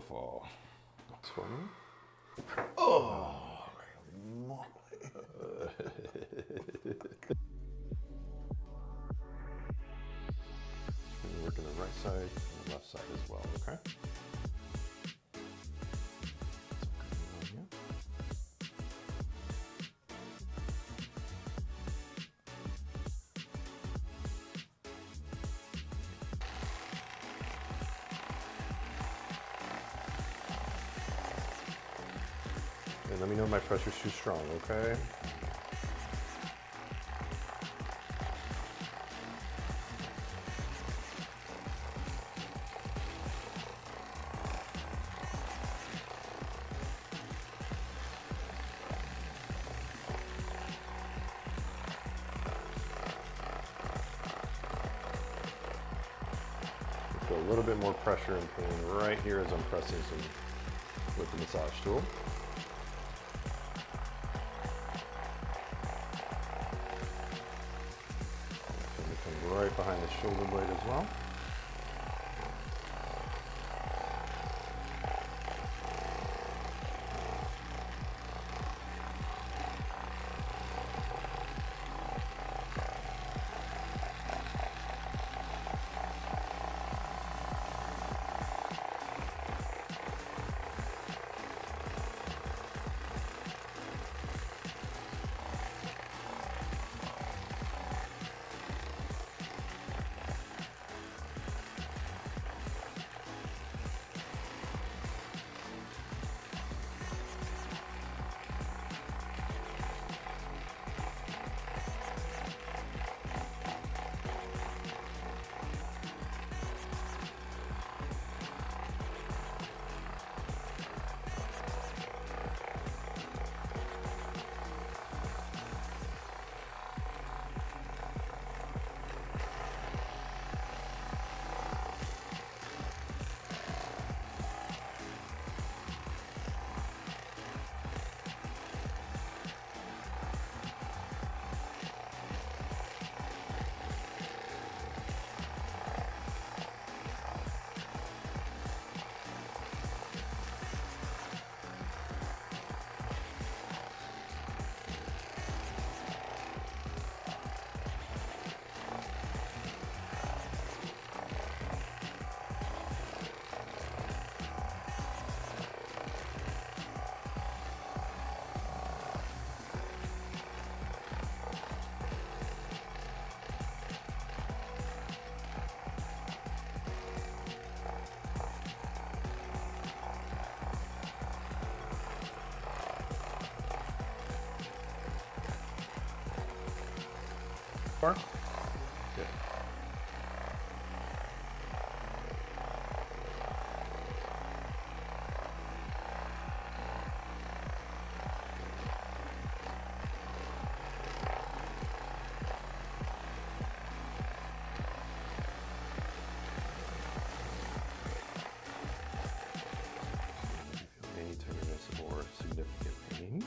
beautiful. That's for me. Oh, Working the right side and the left side as well, okay? And let me know if my pressure's too strong, okay? Feel a little bit more pressure and pain right here as I'm pressing some with the massage tool. Come right behind the shoulder blade as well. Good. Any tenderness or significant pain?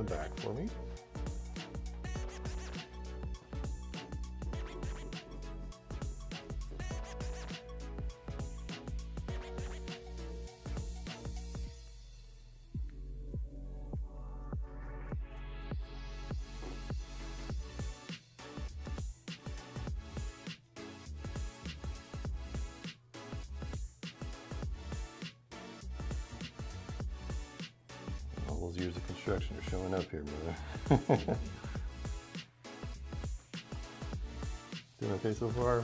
the back for me. All those years of construction are showing up here, brother. Doing okay so far?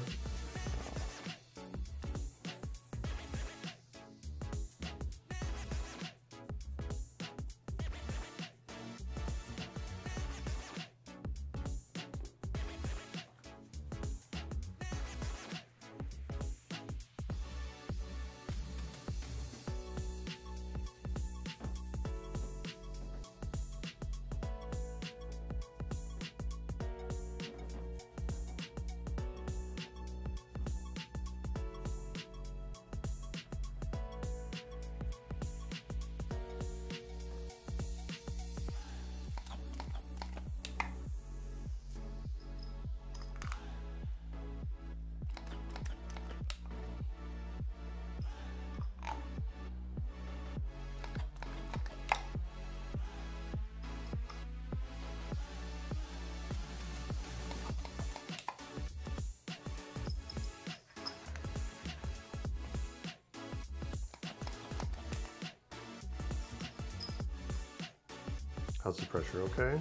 How's the pressure, okay?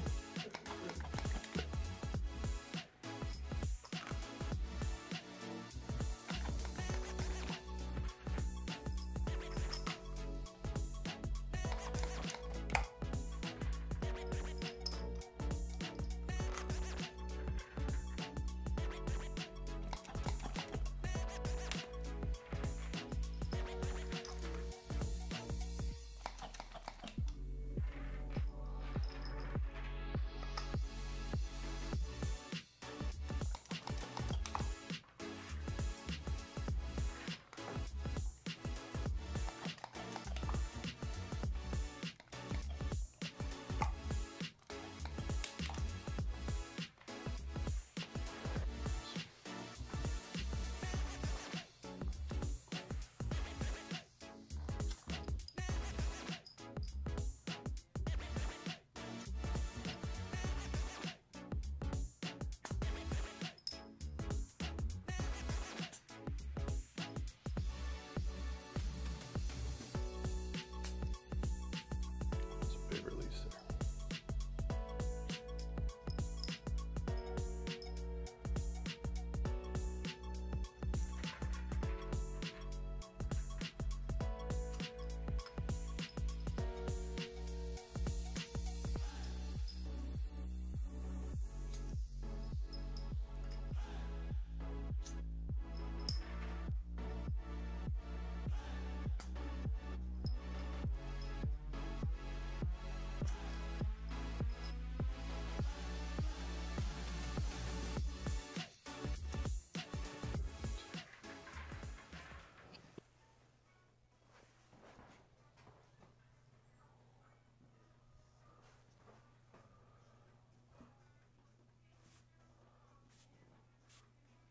Big release there.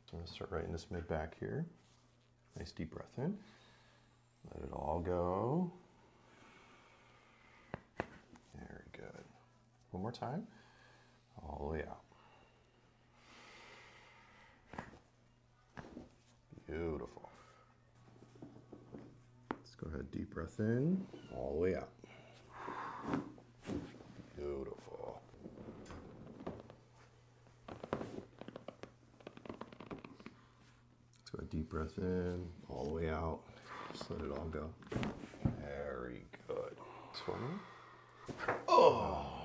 So I'm going to start writing this mid back here. Nice deep breath in. Let it all go. Very good. One more time. All the way out. Beautiful. Let's go ahead, deep breath in, all the way out. Beautiful. Let's go ahead, deep breath in, all the way out. Just let it all go. Very good. Swim. Oh,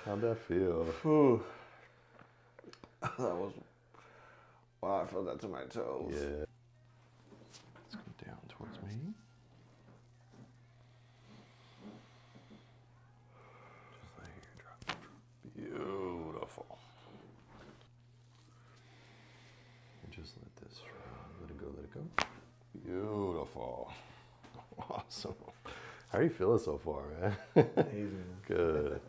How'd that feel? whew. That was, wow, I felt that to my toes. Yeah. Let's come down towards me. Just let your drop. Beautiful. And just let this run. Let it go, let it go. Beautiful. Awesome. How are you feeling so far, man? Amazing. Good.